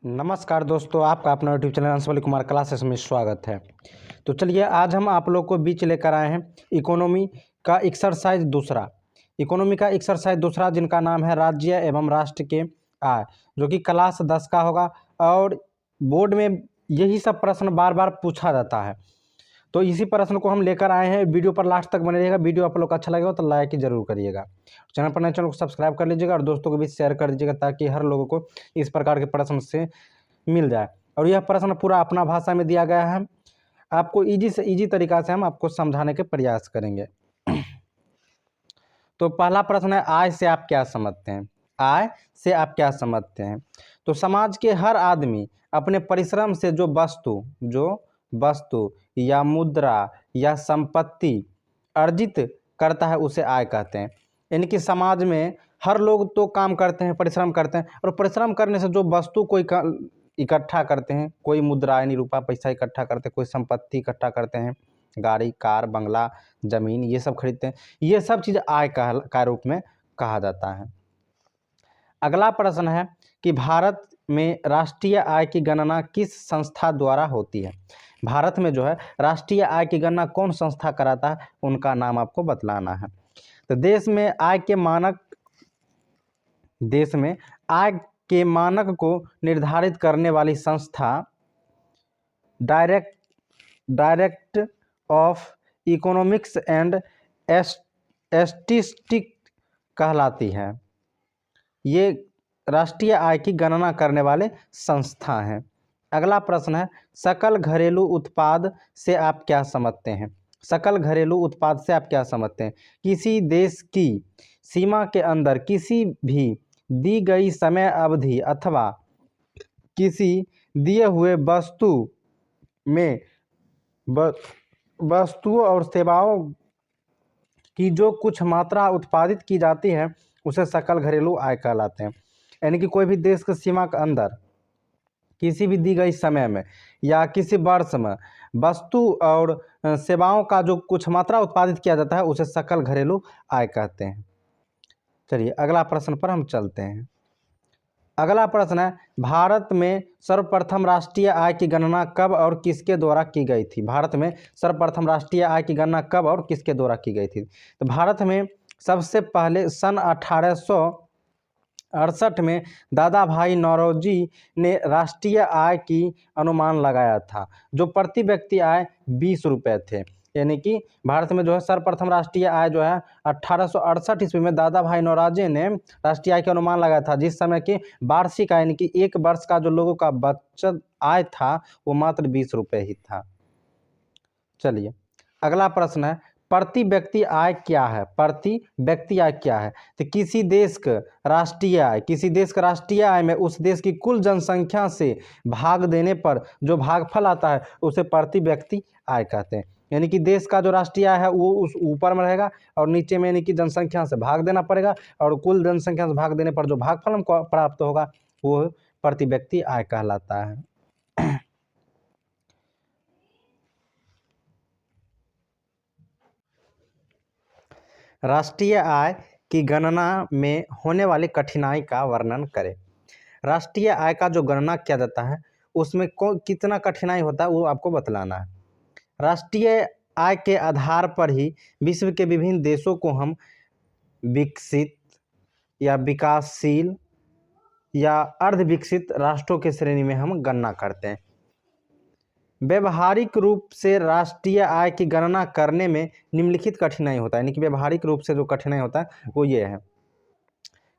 नमस्कार दोस्तों, आपका अपना यूट्यूब चैनल अंशवली कुमार क्लासेस में स्वागत है। तो चलिए आज हम आप लोग को बीच लेकर आए हैं इकोनॉमी का एक्सरसाइज दूसरा जिनका नाम है राज्य एवं राष्ट्र के आय, जो कि क्लास 10 का होगा। और बोर्ड में यही सब प्रश्न बार बार पूछा जाता है, तो इसी प्रश्न को हम लेकर आए हैं। वीडियो पर लास्ट तक बने रहिएगा। वीडियो आप लोग को अच्छा लगेगा तो लाइक ही जरूर करिएगा। चैनल पर नए चैनल को सब्सक्राइब कर लीजिएगा और दोस्तों के बीच शेयर कर दीजिएगा, ताकि हर लोगों को इस प्रकार के प्रश्न से मिल जाए। और यह प्रश्न पूरा अपना भाषा में दिया गया है, आपको इजी से इजी तरीका से हम आपको समझाने के प्रयास करेंगे। तो पहला प्रश्न है, आय से आप क्या समझते हैं? आय से आप क्या समझते हैं? तो समाज के हर आदमी अपने परिश्रम से जो वस्तु या मुद्रा या संपत्ति अर्जित करता है उसे आय कहते हैं। यानी कि समाज में हर लोग तो काम करते हैं, परिश्रम करते हैं, और परिश्रम करने से जो वस्तु कोई इकट्ठा करते हैं, कोई मुद्रा यानी रुपया पैसा इकट्ठा करते हैं, कोई संपत्ति इकट्ठा करते हैं, गाड़ी कार बंगला जमीन ये सब खरीदते हैं, ये सब चीज़ आय का रूप में कहा जाता है। अगला प्रश्न है कि भारत में राष्ट्रीय आय की गणना किस संस्था द्वारा होती है? भारत में जो है राष्ट्रीय आय की गणना कौन संस्था कराता है, उनका नाम आपको बतलाना है। तो देश में आय के मानक को निर्धारित करने वाली संस्था direct of economics and statistics कहलाती है। ये राष्ट्रीय आय की गणना करने वाले संस्था हैं। अगला प्रश्न है, सकल घरेलू उत्पाद से आप क्या समझते हैं? सकल घरेलू उत्पाद से आप क्या समझते हैं? किसी देश की सीमा के अंदर किसी भी दी गई समय अवधि अथवा किसी दिए हुए वस्तु में वस्तुओं और सेवाओं की जो कुछ मात्रा उत्पादित की जाती है उसे सकल घरेलू आय कहलाते हैं। यानी कि कोई भी देश की सीमा के अंदर किसी भी दी गई समय में या किसी वर्ष में वस्तु और सेवाओं का जो कुछ मात्रा उत्पादित किया जाता है उसे सकल घरेलू आय कहते हैं। चलिए अगला प्रश्न पर हम चलते हैं। अगला प्रश्न है, भारत में सर्वप्रथम राष्ट्रीय आय की गणना कब और किसके द्वारा की गई थी? भारत में सर्वप्रथम राष्ट्रीय आय की गणना कब और किसके द्वारा की गई थी? तो भारत में सबसे पहले सन 1868 में दादा भाई नौरोजी ने राष्ट्रीय आय की अनुमान लगाया था, जो प्रति व्यक्ति आय 20 रुपये थे। यानी कि भारत में जो है सर्वप्रथम राष्ट्रीय आय जो है 1868 ईस्वी में दादा भाई नौरोजी ने राष्ट्रीय आय का अनुमान लगाया था, जिस समय की वार्षिक आय यानी कि एक वर्ष का जो लोगों का बचत आय था वो मात्र 20 रुपये ही था। चलिए अगला प्रश्न है, प्रति व्यक्ति आय क्या है? प्रति व्यक्ति आय क्या है? तो किसी देश का राष्ट्रीय आय में उस देश की कुल जनसंख्या से भाग देने पर जो भागफल आता है उसे प्रति व्यक्ति आय कहते हैं। यानी कि देश का जो राष्ट्रीय आय है वो उस ऊपर में रहेगा और नीचे में यानी कि जनसंख्या से भाग देना पड़ेगा, और कुल जनसंख्या से भाग देने पर जो भागफल हमको प्राप्त होगा वो प्रति व्यक्ति आय कहलाता है। राष्ट्रीय आय की गणना में होने वाली कठिनाई का वर्णन करें। राष्ट्रीय आय का जो गणना किया जाता है उसमें कितना कठिनाई होता है वो आपको बतलाना है। राष्ट्रीय आय के आधार पर ही विश्व के विभिन्न देशों को हम विकसित या विकासशील या अर्धविकसित राष्ट्रों के श्रेणी में हम गणना करते हैं। व्यवहारिक रूप से राष्ट्रीय आय की गणना करने में निम्नलिखित कठिनाई होता है। यानी कि व्यवहारिक रूप से जो कठिनाई होता है वो ये है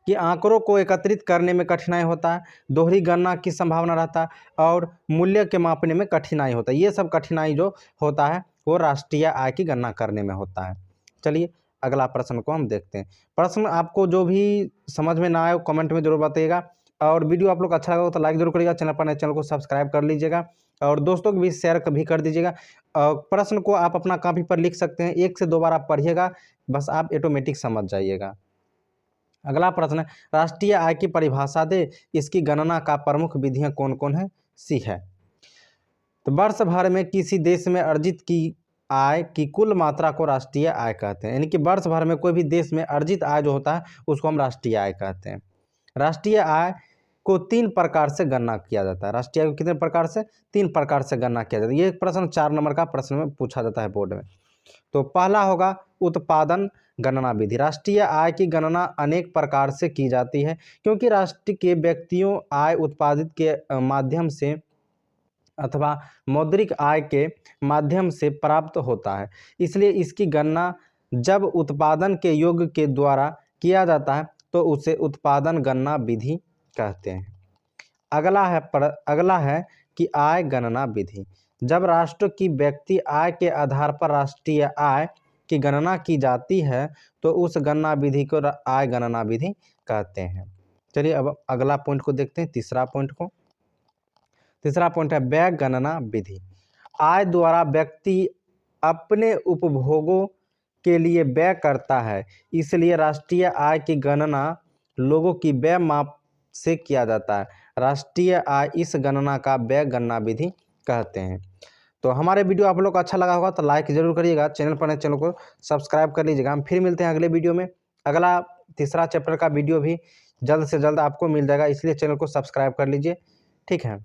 कि आंकड़ों को एकत्रित करने में कठिनाई होता है, दोहरी गणना की संभावना रहता है, और मूल्य के मापने में कठिनाई होता है। ये सब कठिनाई जो होता है वो राष्ट्रीय आय की गणना करने में होता है। चलिए अगला प्रश्न को हम देखते हैं। प्रश्न आपको जो भी समझ में ना आए कमेंट में जरूर बताइएगा, और वीडियो आप लोग अच्छा लगा तो लाइक जरूर करिएगा, चैनल पर नए चैनल को सब्सक्राइब कर लीजिएगा और दोस्तों के बीच शेयर भी कर दीजिएगा। प्रश्न को आप अपना कॉपी पर लिख सकते हैं, 1 से 2 बार आप पढ़िएगा, बस आप ऑटोमेटिक समझ जाइएगा। अगला प्रश्न है, राष्ट्रीय आय की परिभाषा दे, इसकी गणना का प्रमुख विधियां कौन कौन है? सी है। तो वर्ष भर में किसी देश में अर्जित की आय की कुल मात्रा को राष्ट्रीय आय कहते हैं। यानी कि वर्ष भर में कोई भी देश में अर्जित आय जो होता है उसको हम राष्ट्रीय आय कहते हैं। राष्ट्रीय आय को 3 प्रकार से गणना किया जाता है। राष्ट्रीय आय को कितने प्रकार से? 3 प्रकार से गणना किया जाता है। ये प्रश्न 4 नंबर का प्रश्न में पूछा जाता है बोर्ड में। तो पहला होगा उत्पादन गणना विधि। राष्ट्रीय आय की गणना अनेक प्रकार से की जाती है, क्योंकि राष्ट्र के व्यक्तियों आय उत्पादित के माध्यम से अथवा मौद्रिक आय के माध्यम से प्राप्त होता है, इसलिए इसकी गणना जब उत्पादन के योग के द्वारा किया जाता है तो उसे उत्पादन गणना विधि कहते हैं। अगला है कि आय गणना विधि। जब राष्ट्र की व्यक्ति आय के आधार पर राष्ट्रीय आय की गणना की जाती है तो उस गणना विधि को आय गणना विधि कहते हैं। चलिए अब अगला पॉइंट को देखते हैं, तीसरा पॉइंट को। तीसरा पॉइंट है व्यय गणना विधि। आय द्वारा व्यक्ति अपने उपभोगों के लिए व्यय करता है, इसलिए राष्ट्रीय आय की गणना लोगों की व्यय माप से किया जाता है। राष्ट्रीय आय इस गणना का व्यय गणना विधि कहते हैं। तो हमारे वीडियो आप लोग को अच्छा लगा होगा तो लाइक जरूर करिएगा, चैनल पर नए चैनल को सब्सक्राइब कर लीजिएगा। हम फिर मिलते हैं अगले वीडियो में। अगला तीसरा चैप्टर का वीडियो भी जल्द से जल्द आपको मिल जाएगा, इसलिए चैनल को सब्सक्राइब कर लीजिए। ठीक है।